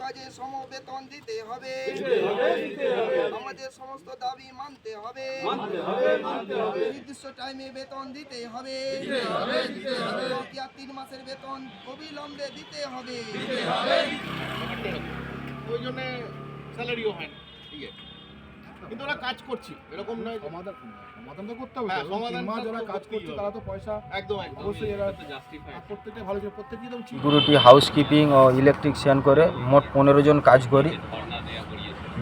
কাজে সমবেতন দিতে হবে, আমাদের সমস্ত দাবি মানতে হবে, নির্দিষ্ট টাইমে বেতন দিতে হবে, 3 মাসের বেতন অবিলম্বে দিতে হবে। ওই জন্য স্যালারিও হয় না, ঠিক আছে, কিন্তু ওরা কাজ করছে এরকম নয়। সমাধান তো করতে হবে, সমাধান যারা কাজ করছে তারা তো পয়সা একদম অবশ্যই এরা প্রত্যেকটা ভালো, প্রত্যেকই তো সিকিউরিটি, হাউসকিপিং ও ইলেকট্রিশিয়ান করে মোট 15 জন কাজ করি।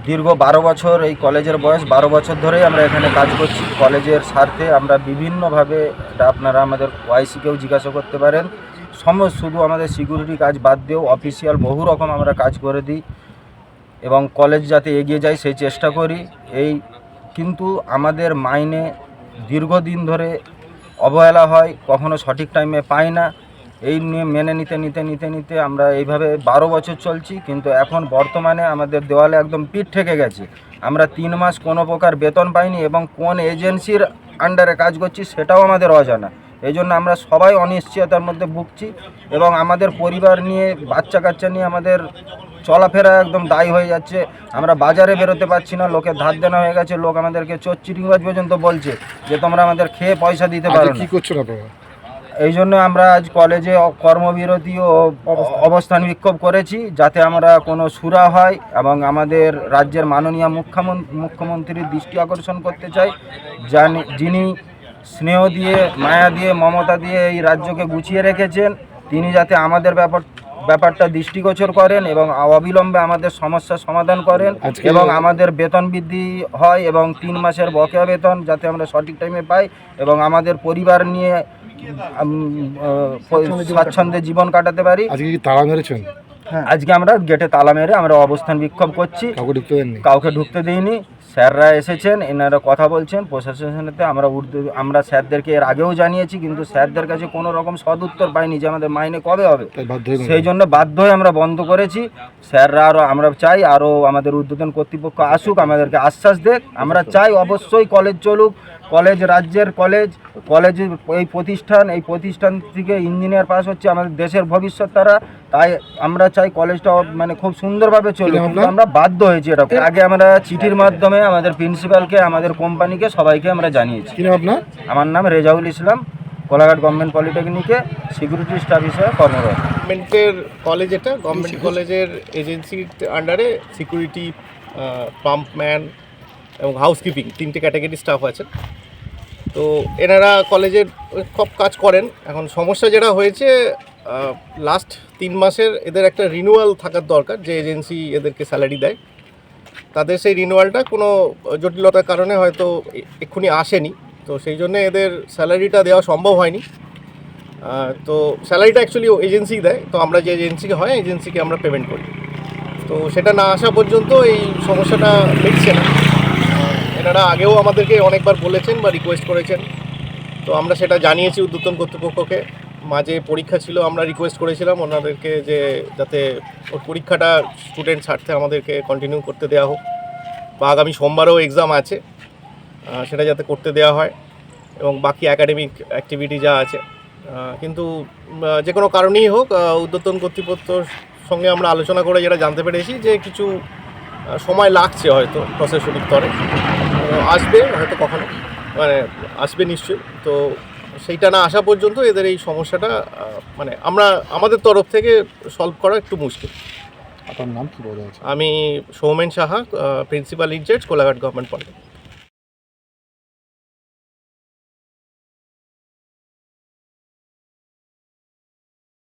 দীর্ঘ 12 বছর, এই কলেজের বয়স 12 বছর ধরেই আমরা এখানে কাজ করছি। কলেজের স্বার্থে আমরা বিভিন্নভাবে, এটা আপনারা আমাদের ওয়াইসিকেও জিজ্ঞাসা করতে পারেন, শুধু আমাদের সিকিউরিটি কাজ বাদ দিয়েও অফিসিয়াল বহু রকম আমরা কাজ করে দিই এবং কলেজ যাতে এগিয়ে যায় সেই চেষ্টা করি। কিন্তু আমাদের মাইনে দীর্ঘদিন ধরে অবহেলা হয়, কখনো সঠিক টাইমে পাই না। এই নিয়ে মেনে নিতে আমরা এইভাবে 12 বছর চলছি, কিন্তু এখন বর্তমানে আমাদের দেওয়ালে একদম পিঠ ঠেকে গেছে। আমরা 3 মাস কোনো প্রকার বেতন পাইনি এবং কোন এজেন্সির আন্ডারে কাজ করছি সেটাও আমাদের অজানা। এই জন্য আমরা সবাই অনিশ্চয়তার মধ্যে ভুগছি এবং আমাদের পরিবার নিয়ে, বাচ্চা কাচ্চা নিয়ে আমাদের চলাফেরা একদম দায়ী হয়ে যাচ্ছে। আমরা বাজারে বেরোতে পারছি না, লোকের ধার দেনা হয়ে গেছে, লোক আমাদেরকে চোর চিটিংবাজ পর্যন্ত বলছে যে তোমরা আমাদের খেয়ে পয়সা দিতে পারো না। কি করছো আপনারা? এই জন্য আমরা আজ কলেজে কর্মবিরতি ও অবস্থান বিক্ষোভ করেছি, যাতে আমরা কোনো সুরা হয় এবং আমাদের রাজ্যের মাননীয় মুখ্যমন্ত্রীর দৃষ্টি আকর্ষণ করতে চাই, যিনি স্নেহ দিয়ে, মায়া দিয়ে, মমতা দিয়ে এই রাজ্যকে গুছিয়ে রেখেছেন। তিনি যাতে আমাদের ব্যাপারটা দৃষ্টিগোচর করেন এবং অবিলম্বে আমাদের সমস্যার সমাধান করেন এবং আমাদের বেতন বৃদ্ধি হয় এবং 3 মাসের বকেয়া বেতন যাতে আমরা সঠিক টাইমে পাই এবং আমাদের পরিবার নিয়ে স্বাচ্ছন্দ্যে জীবন কাটাতে পারি। আজকে কি তালা মেরেছেন? হ্যাঁ, আজকে আমরা গেটে তালা মেরে আমরা অবস্থান বিক্ষোভ করছি। কাউকে ঢুকতে দেইনি। স্যাররা এসেছেন, এনারা কথা বলছেন প্রশাসনের সাথে। আমরা স্যারদেরকে এর আগেও জানিয়েছি, কিন্তু স্যারদের কাছে কোনো রকম সদুত্তর পাইনি যে আমাদের মাইনে কবে হবে। সেই জন্য বাধ্য হয়ে আমরা বন্ধ করেছি। স্যাররা আমরা চাই আরও আমাদের ঊর্ধ্বতন কর্তৃপক্ষ আসুক, আমাদেরকে আশ্বাস দেখ। আমরা চাই অবশ্যই কলেজ চলুক, কলেজ রাজ্যের কলেজের এই প্রতিষ্ঠান থেকে ইঞ্জিনিয়ার পাস হচ্ছে আমাদের দেশের ভবিষ্যৎ তারা। তাই আমরা চাই কলেজটা খুব সুন্দরভাবে চলুক, কিন্তু আমরা বাধ্য হয়েছি এটা। আগে আমরা চিঠির মাধ্যমে আমাদের প্রিন্সিপালকে, আমাদের কোম্পানিকে, সবাইকে আমরা জানিয়েছি। আমার নাম রেজাউল ইসলাম, কোলাঘাট গভর্নমেন্ট পলিটেকনিকে সিকিউরিটি স্টাফ হিসেবে কর্মরত। গভর্নমেন্টের কলেজ, এটা গভর্নমেন্ট কলেজের এজেন্সির আন্ডারে সিকিউরিটি, পাম্পম্যান এবং হাউসকিপিং 3টে ক্যাটাগরি স্টাফ আছে। তো এনারা কলেজের সব কাজ করেন। এখন সমস্যা যেটা হয়েছে, লাস্ট 3 মাসের এদের একটা রিনিউয়াল থাকার দরকার, যে এজেন্সি এদেরকে স্যালারি দেয় তাদের সেই রিনিউয়ালটা কোনো জটিলতার কারণে হয়তো এক্ষুনি আসেনি। তো সেই জন্য এদের স্যালারিটা দেওয়া সম্ভব হয়নি। তো স্যালারিটা অ্যাকচুয়ালি এজেন্সি দেয়, তো আমরা যে এজেন্সিকে হয় এজেন্সিকে আমরা পেমেন্ট করি। তো সেটা না আসা পর্যন্ত এই সমস্যাটা মিটছে না। এনারা আগেও আমাদেরকে অনেকবার বলেছেন বা রিকোয়েস্ট করেছেন, তো আমরা সেটা জানিয়েছি ঊর্ধ্বতন কর্তৃপক্ষকে। মাঝে পরীক্ষা ছিল, আমরা রিকোয়েস্ট করেছিলাম ওনাদেরকে যে যাতে ওর পরীক্ষাটা স্টুডেন্ট স্বার্থে আমাদেরকে কন্টিনিউ করতে দেওয়া হোক, বা আগামী সোমবারেও এক্সাম আছে সেটা যাতে করতে দেওয়া হয়, এবং বাকি অ্যাকাডেমিক অ্যাক্টিভিটি যা আছে। কিন্তু যে কোনো কারণেই হোক, ঊর্ধ্বতন কর্তৃপক্ষর সঙ্গে আমরা আলোচনা করে যেটা জানতে পেরেছি যে কিছু সময় লাগছে হয়তো প্রশাসনিক স্তরে, আসবে হয়তো কখনো, আসবে নিশ্চয়ই। তো সেইটা না আসা পর্যন্ত এদের এই সমস্যাটা আমরা আমাদের তরফ থেকে সলভ করা একটু মুশকিল। আপনার নাম কি বলা আছে? আমি Soumen Saha, principal incharge, Kolaghat government polytechnic.